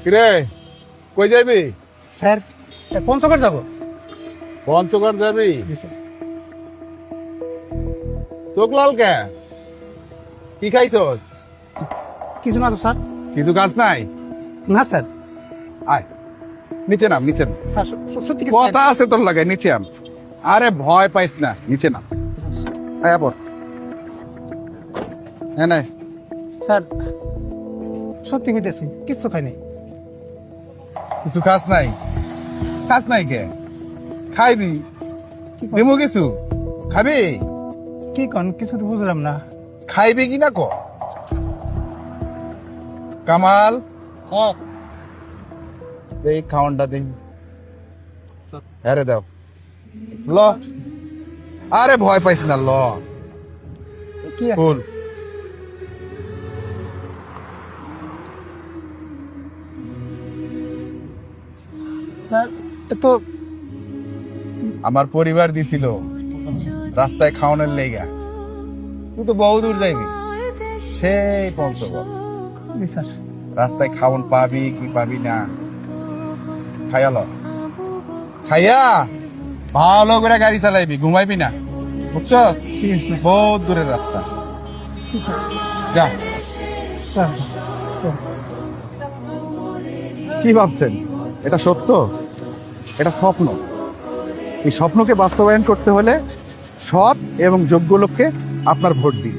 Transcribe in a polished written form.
কিরে, কই যাবি? স্যার পঞ্চগড় যাব। পঞ্চগড় যাবি? জি স্যার। চোখ লাল কে? কি খাইছস? কিছু না তো স্যার। কিছু কাজ নাই? না স্যার। আয় নিচে নাম, নিচে নাম। স্যার সত্যি কিছু কথা আছে তোর লাগে, নিচে আম। আরে ভয় পাইস না, নিচে নাম। আয় পর। হ্যাঁ নাই স্যার সত্যি কইতেছি কিছু খাই নাই। কিছু কাজ নাই? কাজ নাই কে? খাইবি? দেবো কিছু? খাবি? কি কন কিছু তো বুঝলাম না। খাইবি কি না ক? কামাল স্যার দেই খাওয়ানটা দেই। আরে দাও ল। আরে ভয় পাইস না, ল। কি আছে? ফুল স্যার তো আমার পরিবার দিছিল রাস্তায় খাওয়ানোর লেগা। তুই তো বহু দূর যাইবি, সেই পঞ্চগড়। জি স্যার। রাস্তায় খাওয়ান পাবি কি পাবি না, খাইয়া ল। খাইয়া ভালো করে গাড়ি চালাইবি, ঘুমাইবি না, বুঝছস? ঠিক আছে স্যার। বহুত দূরের রাস্তা। জি স্যার। যা। স্যার কি ভাবছেন এটা সত্য? এটা স্বপ্ন। এই স্বপ্নকে বাস্তবায়ন করতে হলে সৎ এবং যোগ্য লোককে আপনার ভোট দিন।